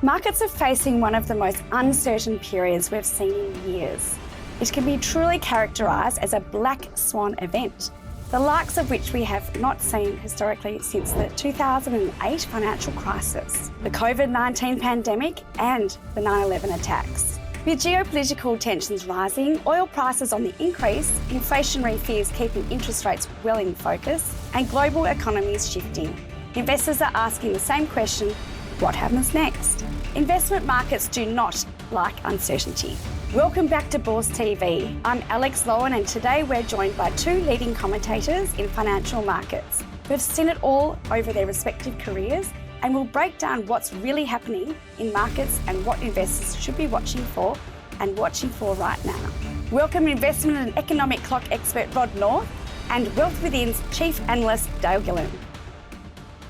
Markets are facing one of the most uncertain periods we've seen in years. It can be truly characterised as a Black Swan event, the likes of which we have not seen historically since the 2008 financial crisis, the COVID-19 pandemic and the 9/11 attacks. With geopolitical tensions rising, oil prices on the increase, inflationary fears keeping interest rates well in focus, and global economies shifting, investors are asking the same question: what happens next? Investment markets do not like uncertainty. Welcome back to Bourse TV. I'm ALX Lowen, and today we're joined by two leading commentators in financial markets who've seen it all over their respective careers, and we'll break down what's really happening in markets and what investors should be watching for right now. Welcome investment and economic clock expert Rod North and Wealth Within's Chief Analyst Dale Gillham.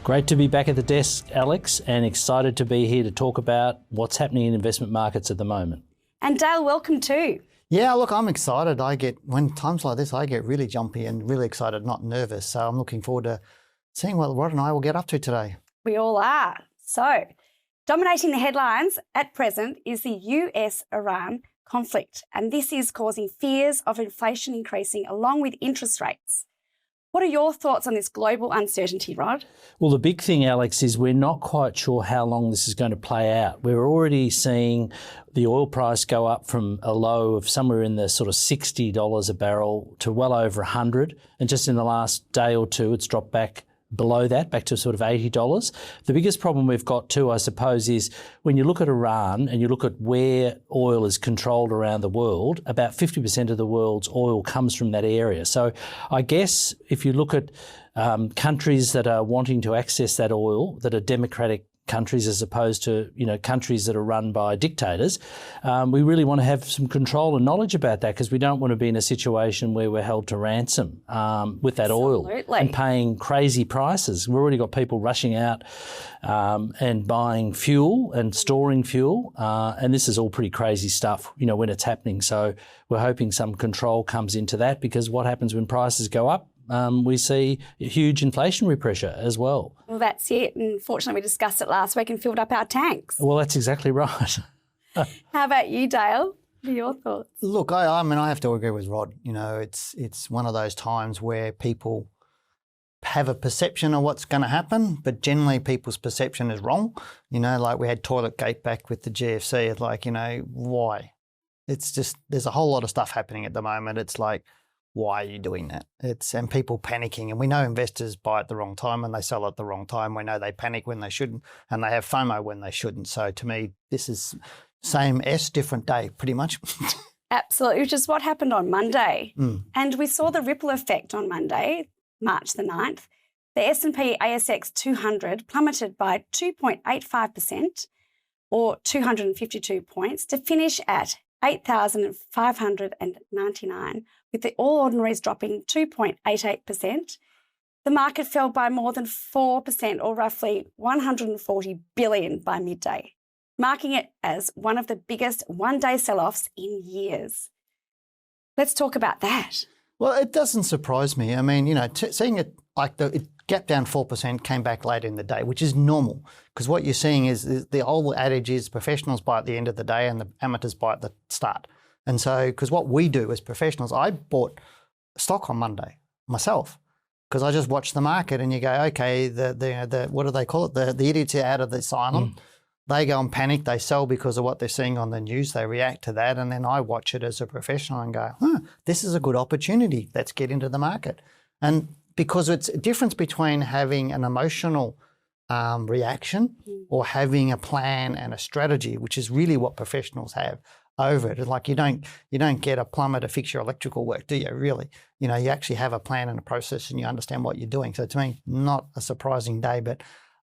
Great to be back at the desk, Alex, and excited to be here to talk about what's happening in investment markets at the moment. And Dale, welcome too. Yeah, look, I'm excited. When times like this, I get really jumpy and really excited, not nervous. So I'm looking forward to seeing what Rod and I will get up to today. We all are. So, dominating the headlines at present is the US-Iran conflict, and this is causing fears of inflation increasing along with interest rates. What are your thoughts on this global uncertainty, Rod? Well, the big thing, Alex, is we're not quite sure how long this is going to play out. We're already seeing the oil price go up from a low of somewhere in the sort of $60 a barrel to well over $100. And just in the last day or two, it's dropped back below that, back to sort of $80. The biggest problem we've got too, I suppose, is when you look at Iran and you look at where oil is controlled around the world, about 50% of the world's oil comes from that area. So I guess if you look at countries that are wanting to access that oil, that are democratic countries as opposed to, countries that are run by dictators, we really want to have some control and knowledge about that, because we don't want to be in a situation where we're held to ransom with that oil and paying crazy prices. We've already got people rushing out and buying fuel and storing fuel, and this is all pretty crazy stuff, when it's happening. So we're hoping some control comes into that, because what happens when prices go up? We see huge inflationary pressure as well. Well, that's it. And fortunately, we discussed it last week and filled up our tanks. Well, that's exactly right. How about you, Dale? What are your thoughts? Look, I have to agree with Rod. It's one of those times where people have a perception of what's going to happen, but generally people's perception is wrong. Like we had Toilet Gate back with the GFC. It's like, why? It's just, there's a whole lot of stuff happening at the moment. It's like, why are you doing that? And people panicking, and we know investors buy at the wrong time and they sell at the wrong time. We know they panic when they shouldn't, and they have FOMO when they shouldn't. So to me, this is same S, different day, pretty much. Absolutely, which is what happened on Monday. And we saw the ripple effect on Monday, March the 9th. The S&P ASX 200 plummeted by 2.85%, or 252 points, to finish at 8,599, with the All Ordinaries dropping 2.88%. The market fell by more than 4%, or roughly $140 billion by midday, marking it as one of the biggest one-day sell-offs in years. Let's talk about that. Well, it doesn't surprise me. I mean, seeing it like it gapped down 4%, came back later in the day, which is normal, because what you're seeing is the old adage is professionals buy at the end of the day and the amateurs buy at the start. And so, because what we do as professionals, I bought stock on Monday myself, because I just watch the market and you go, okay, the what do they call it? The idiots are out of the asylum. They go and panic. They sell because of what they're seeing on the news. They react to that. And then I watch it as a professional and go, this is a good opportunity. Let's get into the market. And because it's a difference between having an emotional reaction or having a plan and a strategy, which is really what professionals have over it. It's like you don't get a plumber to fix your electrical work, do you, really? You actually have a plan and a process and you understand what you're doing. So to me, not a surprising day,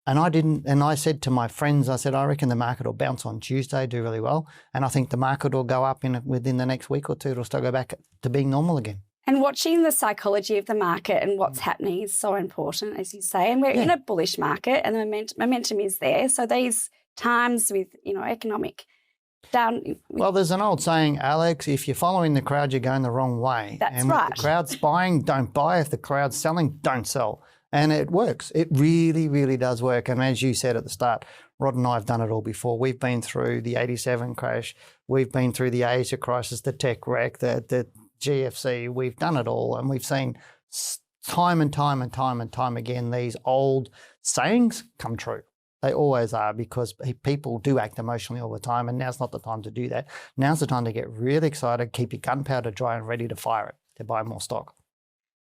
and I said to my friends, I said, I reckon the market will bounce on Tuesday, do really well. And I think the market will go up within the next week or two. It'll still go back to being normal again. And watching the psychology of the market and what's happening is so important, as you say. And we're in a bullish market and the momentum is there. So these times with, economic down. Well, there's an old saying, Alex, if you're following the crowd, you're going the wrong way. That's and right. If the crowd's buying, don't buy. If the crowd's selling, don't sell. And it works. It really, really does work. And as you said at the start, Rod and I have done it all before. We've been through the 87 crash. We've been through the Asia crisis, the tech wreck, the GFC. We've done it all. And we've seen time and time and time and time again, these old sayings come true. They always are, because people do act emotionally all the time, and now's not the time to do that. Now's the time to get really excited, keep your gunpowder dry and ready to fire it, to buy more stock.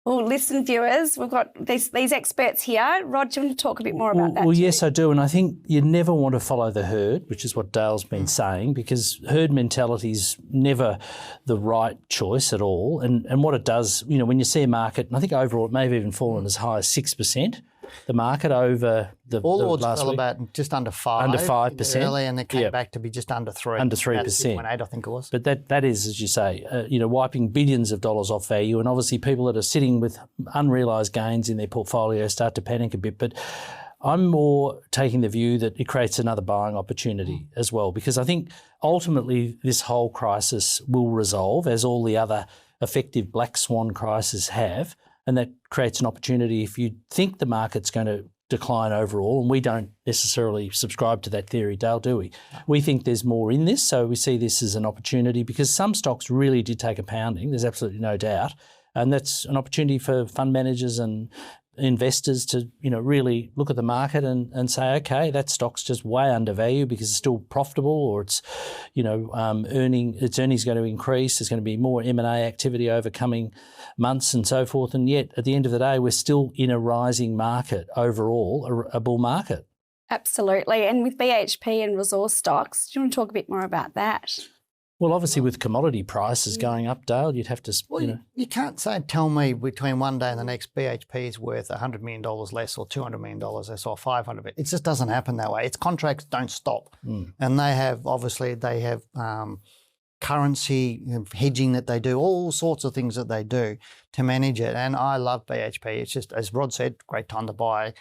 Well, listen, viewers, we've got these experts here. Rod, do you want to talk a bit more about that? Well, yes, I do. And I think you never want to follow the herd, which is what Dale's been saying, because herd mentality is never the right choice at all. And what it does, when you see a market, and I think overall it may have even fallen as high as 6%, the market over the All last fell week. about just under 5%. Under 5%. Early, and it came back to be just under 3%. Under 3%. 6.8, I think it was. But that is, as you say, wiping billions of dollars off value. And obviously people that are sitting with unrealised gains in their portfolio start to panic a bit. But I'm more taking the view that it creates another buying opportunity as well, because I think ultimately this whole crisis will resolve, as all the other effective Black Swan crises have. And that creates an opportunity if you think the market's going to decline overall, and we don't necessarily subscribe to that theory, Dale, do we? We think there's more in this, so we see this as an opportunity, because some stocks really did take a pounding, there's absolutely no doubt, and that's an opportunity for fund managers and investors to really look at the market and say, okay, that stock's just way undervalued because it's still profitable, or it's its earnings are going to increase, there's going to be more M&A activity over coming months and so forth, and yet at the end of the day we're still in a rising market overall, a bull market. Absolutely. And with BHP and resource stocks, do you want to talk a bit more about that? Well, obviously with commodity prices going up, Dale, you'd have to, You can't tell me between one day and the next BHP is worth $100 million less or $200 million less or 500 million. It just doesn't happen that way. Its contracts don't stop. And they have currency hedging that they do, all sorts of things that they do to manage it. And I love BHP. It's just, as Rod said, great time to buy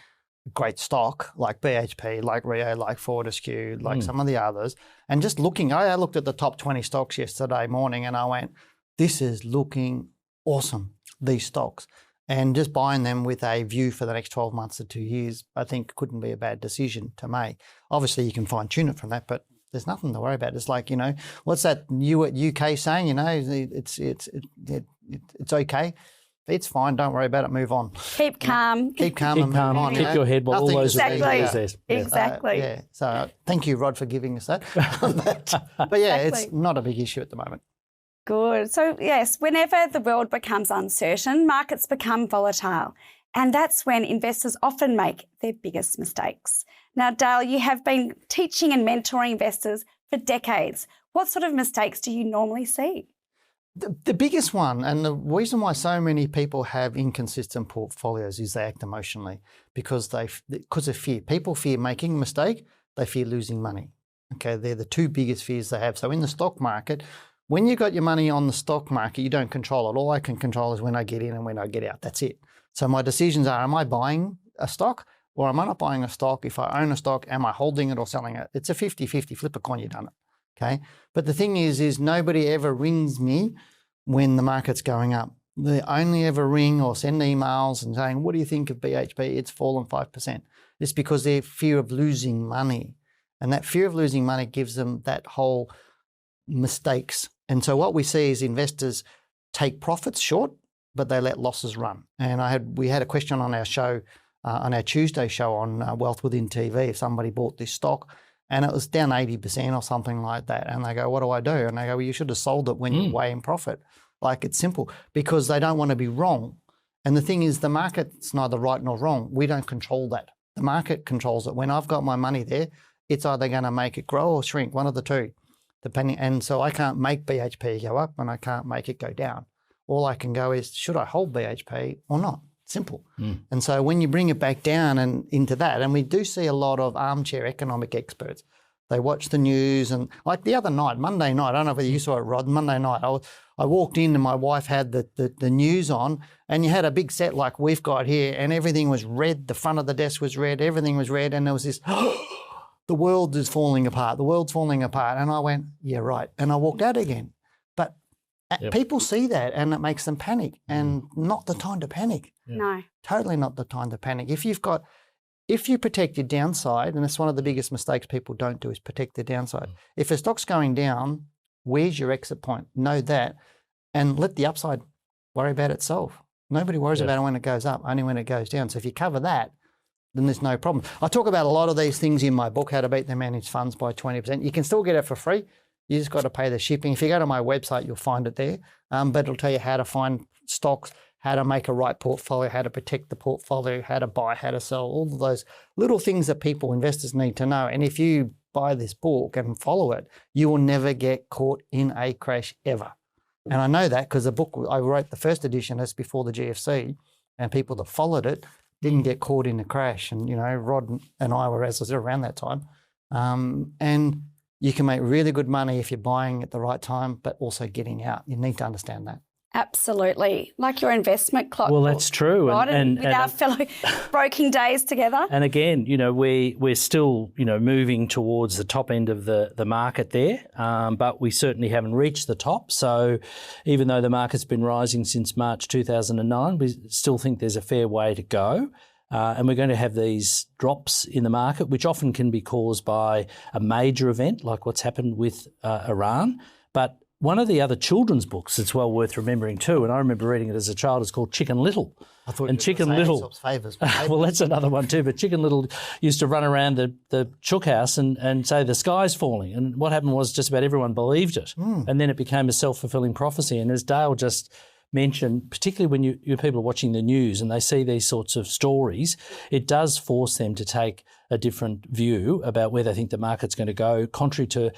great stock like BHP, like Rio, like Fortescue, like some of the others. And just looking, I looked at the top 20 stocks yesterday morning and I went, this is looking awesome, these stocks. And just buying them with a view for the next 12 months to 2 years, I think couldn't be a bad decision to make. Obviously, you can fine tune it from that, but there's nothing to worry about. It's like, what's that UK saying? It's okay. It's fine. Don't worry about it. Move on. Keep calm. Keep calm and move on. Keep your head while all those exactly. Exactly. So thank you, Rod, for giving us that. but yeah, it's not a big issue at the moment. Good. So yes, whenever the world becomes uncertain, markets become volatile. And that's when investors often make their biggest mistakes. Now, Dale, you have been teaching and mentoring investors for decades. What sort of mistakes do you normally see? The biggest one, and the reason why so many people have inconsistent portfolios, is they act emotionally because of fear. People fear making a mistake, they fear losing money. Okay, they're the two biggest fears they have. So in the stock market, when you got your money on the stock market, you don't control it. All I can control is when I get in and when I get out. That's it. So my decisions are, am I buying a stock or am I not buying a stock? If I own a stock, am I holding it or selling it? It's a 50-50, flip a coin, you've done it. Okay. But the thing is nobody ever rings me when the market's going up. They only ever ring or send emails and saying, what do you think of BHP? It's fallen 5%. It's because their fear of losing money. And that fear of losing money gives them that whole mistakes. And so what we see is investors take profits short, but they let losses run. And we had a question on our show, on our Tuesday show on Wealth Within TV, if somebody bought this stock, and it was down 80% or something like that. And they go, what do I do? And they go, well, you should have sold it when you're way in profit. Like, it's simple, because they don't want to be wrong. And the thing is, the market's neither right nor wrong. We don't control that. The market controls it. When I've got my money there, it's either going to make it grow or shrink, one of the two, depending. And so I can't make BHP go up and I can't make it go down. All I can go is, should I hold BHP or not? Simple. And so when you bring it back down and into that, and we do see a lot of armchair economic experts, they watch the news, and like the other night, Monday night, I don't know whether you saw it, Rod, Monday night, I walked in and my wife had the news on, and you had a big set like we've got here, and everything was red, the front of the desk was red, everything was red, and there was this, the world is falling apart, the world's falling apart. And I went, yeah, right. And I walked out again. But people see that and it makes them panic, and not the time to panic. No. Totally not the time to panic. If you protect your downside, and that's one of the biggest mistakes people don't do is protect their downside. If a stock's going down, where's your exit point? Know that, and let the upside worry about itself. Nobody worries about it when it goes up, only when it goes down. So if you cover that, then there's no problem. I talk about a lot of these things in my book, How to Beat the Managed Funds by 20%. You can still get it for free. You just got to pay the shipping. If you go to my website, you'll find it there. But it'll tell you how to find stocks, how to make a right portfolio, how to protect the portfolio, how to buy, how to sell, all of those little things that investors need to know. And if you buy this book and follow it, you will never get caught in a crash ever. And I know that because the book, I wrote the first edition, that's before the GFC, and people that followed it didn't get caught in a crash. And, Rod and I were, as I said, around that time. And you can make really good money if you're buying at the right time, but also getting out. You need to understand that. Absolutely. Like your investment clock. Well, that's true. Rod, and with our fellow broking days together. And again, we're still, moving towards the top end of the market there, but we certainly haven't reached the top. So even though the market's been rising since March 2009, we still think there's a fair way to go. And we're going to have these drops in the market, which often can be caused by a major event like what's happened with Iran. But one of the other children's books that's well worth remembering too, and I remember reading it as a child, is called Chicken Little. I thought and Chicken Little. Favours. Well, that's another one too. But Chicken Little used to run around the chook house and say the sky's falling. And what happened was just about everyone believed it. And then it became a self-fulfilling prophecy. And as Dale just mentioned, particularly when you people are watching the news and they see these sorts of stories, it does force them to take a different view about where they think the market's going to go, contrary to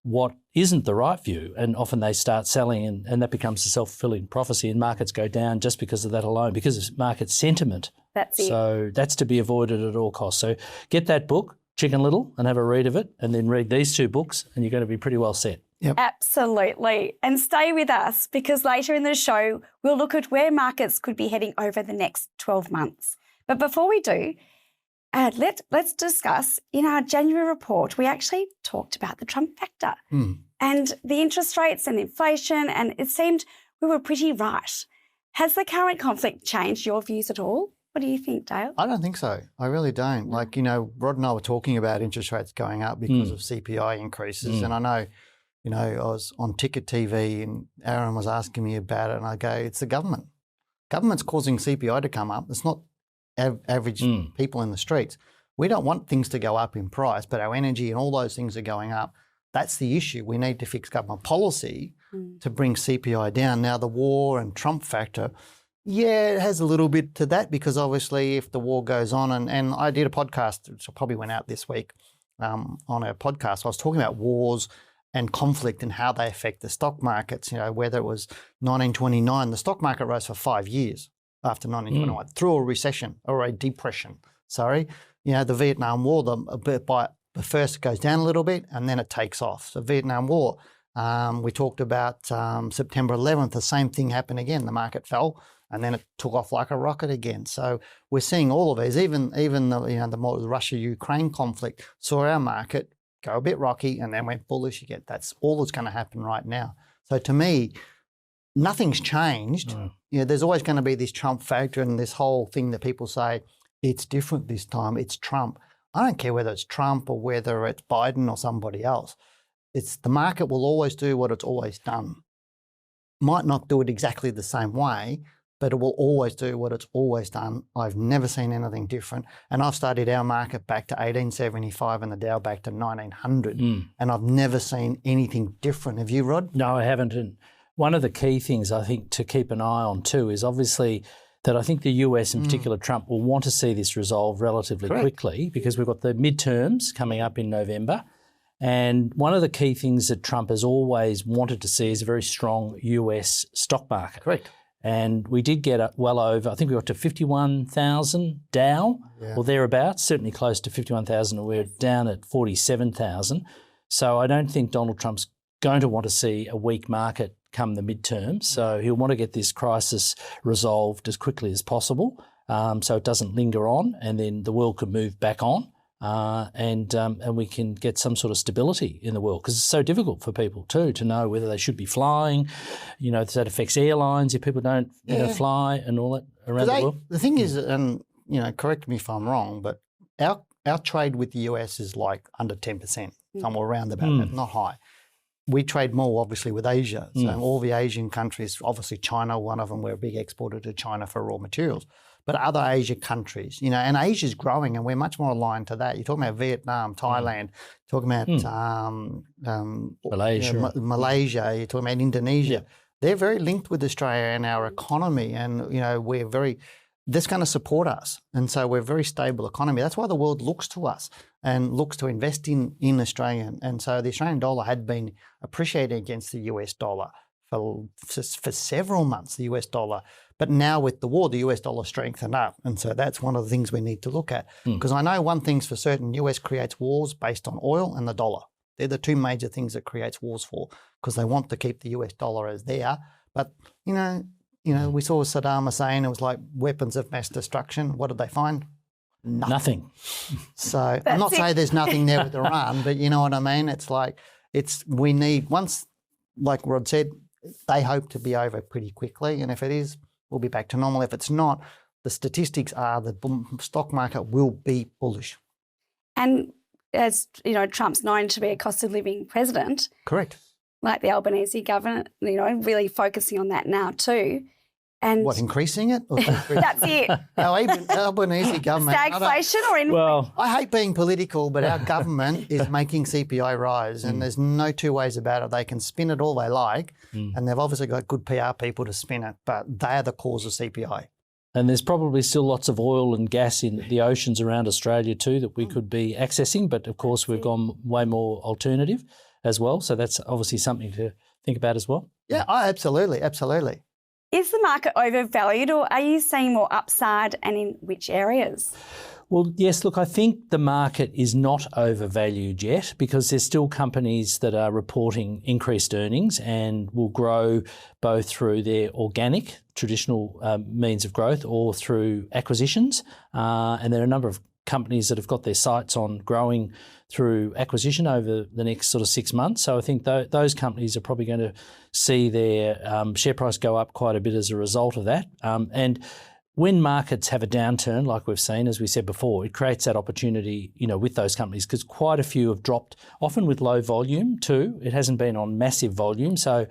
what isn't the right view. And often they start selling and that becomes a self-fulfilling prophecy and markets go down just because of that alone, because of market sentiment. That's it. So that's to be avoided at all costs. So get that book, Chicken Little, and have a read of it, and then read these two books and you're going to be pretty well set. Yep. Absolutely. And stay with us because later in the show, we'll look at where markets could be heading over the next 12 months. But before we do, let's discuss, in our January report, we actually talked about the Trump factor and the interest rates and inflation, and it seemed we were pretty right. Has the current conflict changed your views at all? What do you think, Dale? I don't think so. I really don't. Like, Rod and I were talking about interest rates going up because of CPI increases. And I know, I was on Ticket TV and Aaron was asking me about it and I go, it's the government. Government's causing CPI to come up. It's not average people in the streets. We don't want things to go up in price, but our energy and all those things are going up. That's the issue. We need to fix government policy to bring CPI down. Now, the war and Trump factor, it has a little bit to that because obviously if the war goes on, and I did a podcast, which probably went out this week on our podcast, I was talking about wars and conflict and how they affect the stock markets, whether it was 1929, the stock market rose for 5 years after 1921 through a recession or a depression, the Vietnam War, the first goes down a little bit and then it takes off. So Vietnam War, we talked about September 11th, the same thing happened again. The market fell and then it took off like a rocket again. So we're seeing all of these, even the Russia-Ukraine conflict saw our market go a bit rocky and then went bullish again. That's all that's going to happen right now. So to me, nothing's changed. There's always going to be this Trump factor and this whole thing that people say, it's different this time, it's Trump. I don't care whether it's Trump or whether it's Biden or somebody else. It's the market will always do what it's always done. Might not do it exactly the same way, but it will always do what it's always done. I've never seen anything different. And I've studied our market back to 1875 and the Dow back to 1900. And I've never seen anything different. Have you, Rod? No, I haven't. And one of the key things I think to keep an eye on too is obviously that I think the US, in particular Trump, will want to see this resolved relatively quickly because we've got the midterms coming up in November. And one of the key things that Trump has always wanted to see is a very strong US stock market. Correct. And we did get well over, I think we got to 51,000 Dow or thereabouts, certainly close to 51,000, and we're down at 47,000. So I don't think Donald Trump's going to want to see a weak market come the midterms. So he'll want to get this crisis resolved as quickly as possible so it doesn't linger on and then the world could move back on. and we can get some sort of stability in the world, because it's so difficult for people too to know whether they should be flying. You know, that affects airlines if people don't fly and all that around the world. The thing is, and you know, correct me if I'm wrong, but our trade with the US is like under 10%, somewhere around about that, not high. We trade more, obviously, with Asia. So all the Asian countries, obviously China, one of them, we're a big exporter to China for raw materials. But other Asia countries, you know, and Asia's growing and we're much more aligned to that. You're talking about Vietnam, Thailand, talking about Malaysia, you're talking about Indonesia. Yeah. They're very linked with Australia and our economy, and, you know, that's going to support us. And so we're a very stable economy. That's why the world looks to us and looks to invest in Australia. And so the Australian dollar had been appreciating against the US dollar for several months, the US dollar. But now with the war, the US dollar strengthened up. And so that's one of the things we need to look at. Because I know one thing's for certain, US creates wars based on oil and the dollar. They're the two major things it creates wars for, because they want to keep the US dollar as there. But, you know, we saw Saddam Hussein, it was like weapons of mass destruction. What did they find? Nothing. So I'm not saying there's nothing there with Iran, but you know what I mean? It's like, we need, once, like Rod said, they hope to be over pretty quickly. And if it is, we'll be back to normal. If it's not, the statistics are the stock market will be bullish. And as you know, Trump's known to be a cost of living president. Correct. Like the Albanese government, you know, really focusing on that now too. And what, increasing it? Or that's it. Our Albanese government. Stagflation Well, I hate being political, but our government is making CPI rise, and there's no two ways about it. They can spin it all they like, and they've obviously got good PR people to spin it, but they are the cause of CPI. And there's probably still lots of oil and gas in the oceans around Australia too that we could be accessing, but of course we've gone way more alternative as well. So that's obviously something to think about as well. Yeah, absolutely. Is the market overvalued, or are you seeing more upside, and in which areas? Well, yes, look, I think the market is not overvalued yet, because there's still companies that are reporting increased earnings and will grow both through their organic, traditional means of growth, or through acquisitions. And there are a number of companies that have got their sights on growing through acquisition over the next sort of 6 months. So I think those companies are probably going to see their share price go up quite a bit as a result of that. And when markets have a downturn, like we've seen, as we said before, it creates that opportunity, you know, with those companies, because quite a few have dropped, often with low volume too. It hasn't been on massive volume. So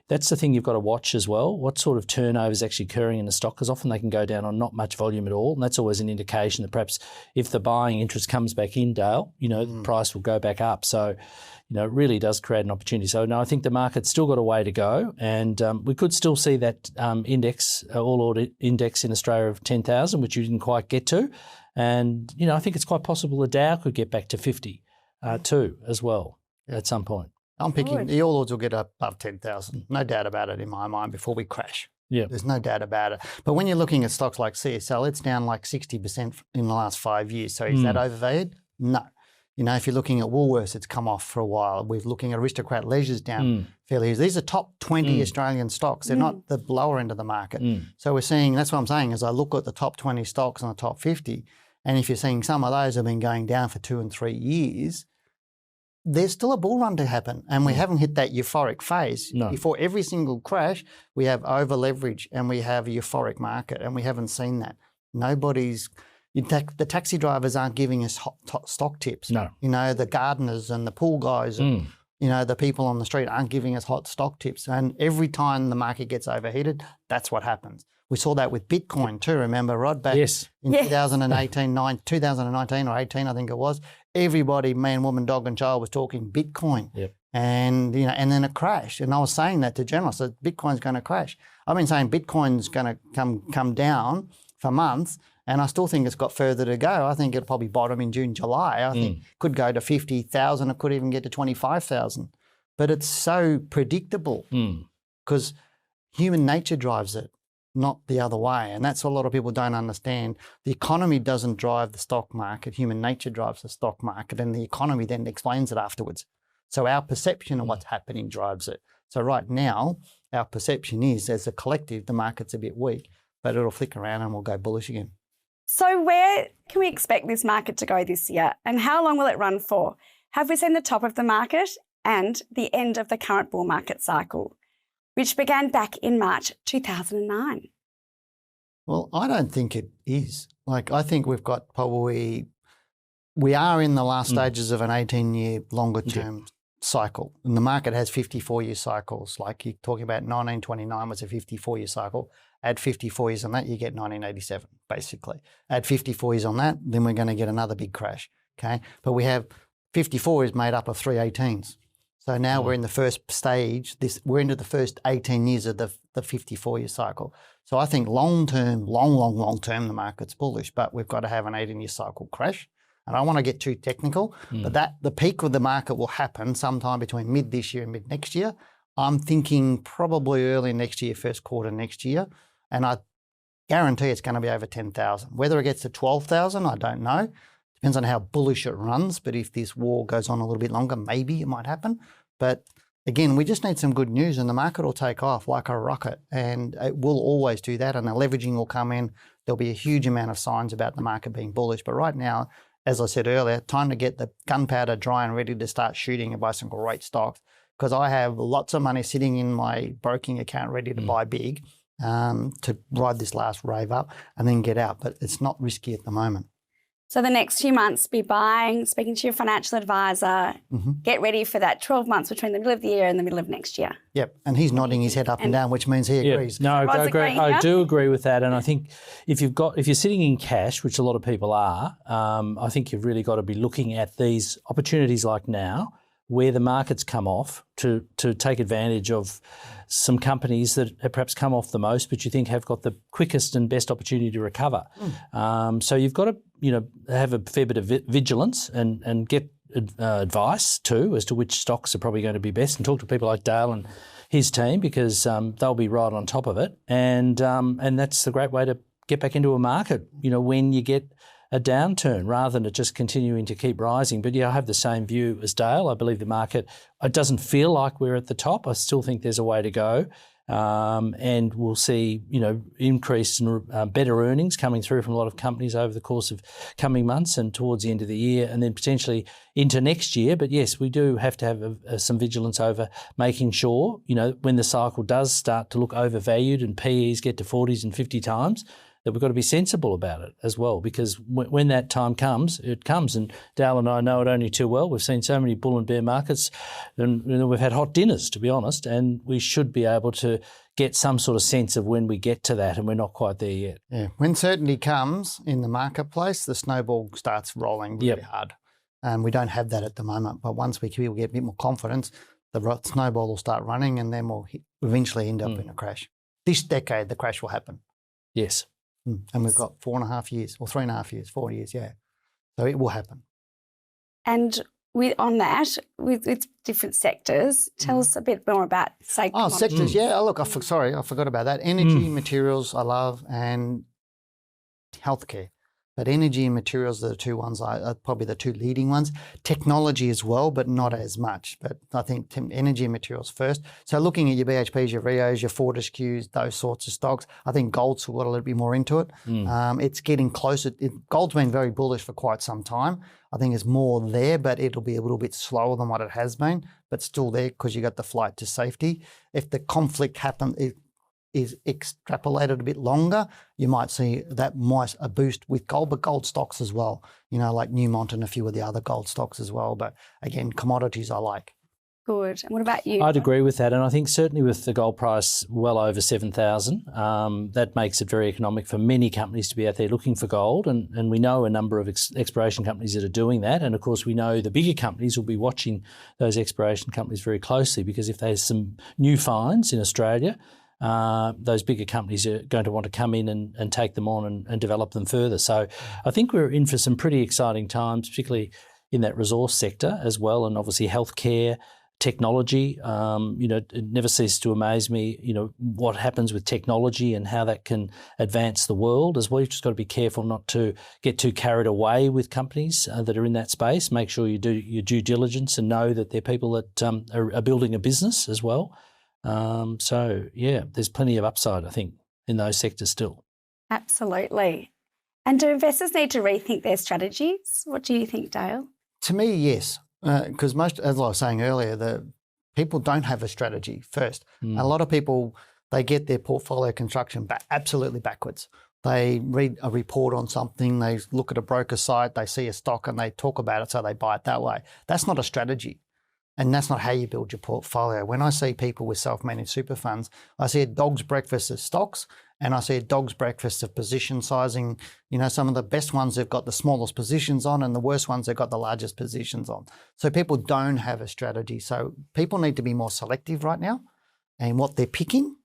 that's the thing you've got to watch as well. What sort of turnover is actually occurring in the stock? Because often they can go down on not much volume at all. And that's always an indication that perhaps if the buying interest comes back in, Dale, you know, the price will go back up. So, you know, it really does create an opportunity. So, no, I think the market's still got a way to go. And we could still see that index, all order index in Australia of 10,000, which you didn't quite get to. And, you know, I think it's quite possible the Dow could get back to 50 too as well at some point. I'm picking the All Ords will get above 10,000, no doubt about it in my mind, before we crash. Yeah, there's no doubt about it. But when you're looking at stocks like CSL, it's down like 60% in the last 5 years. So is that overvalued? No. You know, if you're looking at Woolworths, it's come off for a while. We're looking at Aristocrat Leisure's down fairly. These are top 20 Australian stocks. They're not the lower end of the market. So we're seeing, that's what I'm saying, as I look at the top 20 stocks and the top 50, and if you're seeing some of those have been going down for 2 and 3 years, there's still a bull run to happen, and we haven't hit that euphoric phase. No. Before every single crash, we have over leverage and we have a euphoric market, and we haven't seen that. The taxi drivers aren't giving us hot stock tips. No. You know, the gardeners and the pool guys and, you know, the people on the street aren't giving us hot stock tips. And every time the market gets overheated, that's what happens. We saw that with Bitcoin too, remember, Rod? Back in 2019 or 18, I think it was. Everybody, man, woman, dog and child was talking Bitcoin. Yep. And, you know, and then it crashed. And I was saying that to journalists, that Bitcoin's going to crash. I've been saying Bitcoin's going to come down for months, and I still think it's got further to go. I think it'll probably bottom in June, July. I think it could go to 50,000. It could even get to 25,000. But it's so predictable because human nature drives it, not the other way. And that's what a lot of people don't understand. The economy doesn't drive the stock market. Human nature drives the stock market, and the economy then explains it afterwards. So our perception of what's happening drives it. So right now, our perception is, as a collective, the market's a bit weak, but it'll flick around and we'll go bullish again. So where can we expect this market to go this year, and how long will it run for? Have we seen the top of the market and the end of the current bull market cycle, which began back in March 2009? Well, I don't think it is. Like, I think we've got probably, we are in the last stages of an 18-year longer term cycle. And the market has 54-year cycles. Like, you're talking about 1929 was a 54-year cycle. Add 54 years on that, you get 1987, basically. Add 54 years on that, then we're going to get another big crash, okay? But we have 54 is made up of 3 18s. So now we're in the first stage. We're into the first 18 years of the 54-year cycle. So I think long term, long term, the market's bullish, but we've got to have an 18-year cycle crash. And I don't want to get too technical, but the peak of the market will happen sometime between mid this year and mid next year. I'm thinking probably early next year, first quarter next year. And I guarantee it's going to be over 10,000. Whether it gets to 12,000, I don't know. Depends on how bullish it runs. But if this war goes on a little bit longer, maybe it might happen. But again, we just need some good news and the market will take off like a rocket. And it will always do that. And the leveraging will come in. There'll be a huge amount of signs about the market being bullish. But right now, as I said earlier, time to get the gunpowder dry and ready to start shooting and buy some great stocks. Because I have lots of money sitting in my broking account ready to buy big. To ride this last rave up and then get out. But it's not risky at the moment. So the next few months, be buying, speaking to your financial advisor, get ready for that 12 months between the middle of the year and the middle of next year. Yep, and he's nodding his head up and down, which means he agrees. No, I agree. I do agree with that. And I think if you're sitting in cash, which a lot of people are, I think you've really got to be looking at these opportunities like now, where the market's come off to take advantage of some companies that have perhaps come off the most, but you think have got the quickest and best opportunity to recover. So you've got to, have a fair bit of vigilance and get advice too as to which stocks are probably going to be best, and talk to people like Dale and his team, because they'll be right on top of it. And that's the great way to get back into a market, when you get a downturn, rather than it just continuing to keep rising. But I have the same view as Dale. I believe the market, it doesn't feel like we're at the top. I still think there's a way to go. And we'll see, increase and better earnings coming through from a lot of companies over the course of coming months and towards the end of the year, and then potentially into next year. But yes, we do have to have some vigilance over making sure, when the cycle does start to look overvalued and PEs get to 40s and 50 times, that we've got to be sensible about it as well, because when that time comes, it comes. And Dale and I know it only too well. We've seen so many bull and bear markets, and we've had hot dinners, to be honest, and we should be able to get some sort of sense of when we get to that, and we're not quite there yet. Yeah. When certainty comes in the marketplace, the snowball starts rolling really hard. We don't have that at the moment, but once people get a bit more confidence, the snowball will start running, and then we'll eventually end up in a crash. This decade, the crash will happen. Yes. And we've got 4.5 years, or 3.5 years, 4 years, So it will happen. And with different sectors, tell us a bit more about, say, sectors, look, I forgot about that. Energy, materials, I love, and healthcare. But energy and materials are the two ones, are probably the two leading ones. Technology as well, but not as much. But I think energy and materials first. So looking at your BHPs, your Rios, your Fortescues, those sorts of stocks, I think gold's got a little bit more into it. It's getting closer. Gold's been very bullish for quite some time. I think it's more there, but it'll be a little bit slower than what it has been, but still there because you got the flight to safety. If the conflict is extrapolated a bit longer, you might see that might a boost with gold, but gold stocks as well, like Newmont and a few of the other gold stocks as well. But again, commodities I like. Good. And what about you? I'd agree with that. And I think certainly with the gold price well over 7,000, that makes it very economic for many companies to be out there looking for gold. And we know a number of exploration companies that are doing that. And of course, we know the bigger companies will be watching those exploration companies very closely, because if there's some new finds in Australia, those bigger companies are going to want to come in and take them on and develop them further. So I think we're in for some pretty exciting times, particularly in that resource sector as well, and obviously healthcare, technology. It never ceases to amaze me, what happens with technology and how that can advance the world as well. You've just got to be careful not to get too carried away with companies that are in that space. Make sure you do your due diligence and know that they're people that are building a business as well. There's plenty of upside, I think, in those sectors still. Absolutely. And do investors need to rethink their strategies? What do you think, Dale? To me, yes, because most, as I was saying earlier, the people don't have a strategy first. A lot of people, they get their portfolio construction absolutely backwards. They read a report on something, they look at a broker site, they see a stock and they talk about it, so they buy it that way. That's not a strategy. And that's not how you build your portfolio. When I see people with self-managed super funds, I see a dog's breakfast of stocks and I see a dog's breakfast of position sizing. You know, some of the best ones have got the smallest positions on and the worst ones have got the largest positions on. So people don't have a strategy. So people need to be more selective right now in what they're picking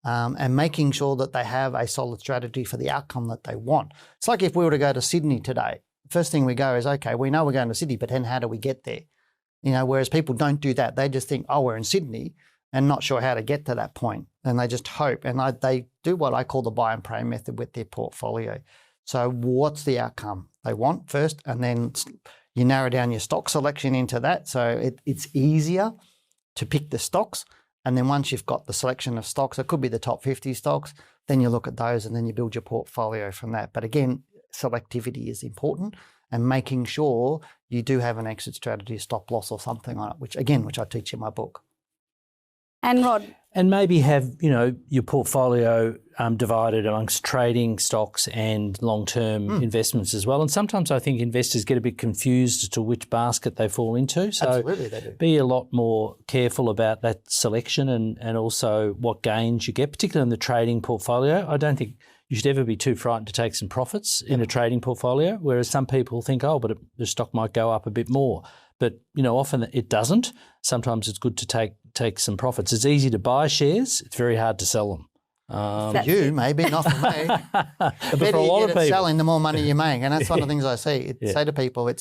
and making sure that they have a solid strategy for the outcome that they want. It's like if we were to go to Sydney today, first thing we go is, okay, we know we're going to Sydney, but then how do we get there? You know, whereas people don't do that. They just think, oh, we're in Sydney and not sure how to get to that point. And they just hope. And they do what I call the buy and pray method with their portfolio. So what's the outcome they want first? And then you narrow down your stock selection into that. So it's easier to pick the stocks. And then once you've got the selection of stocks, it could be the top 50 stocks, then you look at those and then you build your portfolio from that. But again, selectivity is important. And making sure you do have an exit strategy, stop loss or something on it, which I teach in my book. And Rod? And maybe have, you know, your portfolio divided amongst trading stocks and long-term investments as well. And sometimes I think investors get a bit confused as to which basket they fall into. So absolutely, they do. Be a lot more careful about that selection and also what gains you get, particularly in the trading portfolio. I don't think you should ever be too frightened to take some profits in a trading portfolio, whereas some people think, oh, but the stock might go up a bit more. But, you know, often it doesn't. Sometimes it's good to take some profits. It's easy to buy shares. It's very hard to sell them. For you, maybe, not for me. The better you get at selling, the more money you make. And that's one of the things I say to people.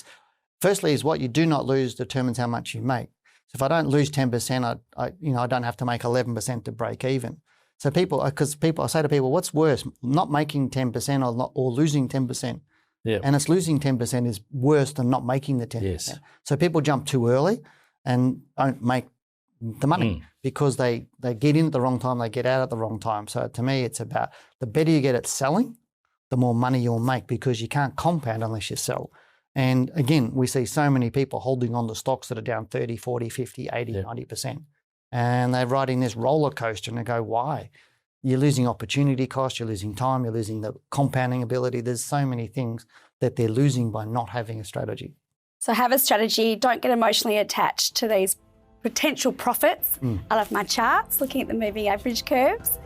Firstly, is what you do not lose determines how much you make. So if I don't lose 10%, I don't have to make 11% to break even. So I say to people, what's worse, not making 10% or losing 10%? Yeah. And it's losing 10% is worse than not making the 10%. Yes. So people jump too early and don't make the money because they get in at the wrong time, they get out at the wrong time. So to me, it's about the better you get at selling, the more money you'll make because you can't compound unless you sell. And again, we see so many people holding on to stocks that are down 30, 40, 50, 80, 90%. And they're riding this roller coaster and they go, why? You're losing opportunity cost, you're losing time, you're losing the compounding ability. There's so many things that they're losing by not having a strategy. So have a strategy. Don't get emotionally attached to these potential profits. I love my charts, looking at the moving average curves.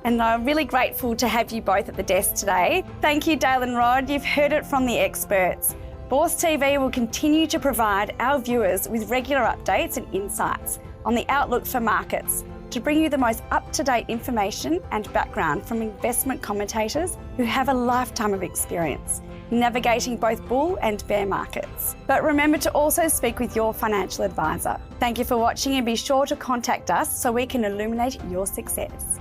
And I'm really grateful to have you both at the desk today. Thank you, Dale and Rod. You've heard it from the experts. Bourse TV will continue to provide our viewers with regular updates and insights on the outlook for markets to bring you the most up-to-date information and background from investment commentators who have a lifetime of experience navigating both bull and bear markets. But remember to also speak with your financial advisor. Thank you for watching and be sure to contact us so we can illuminate your success.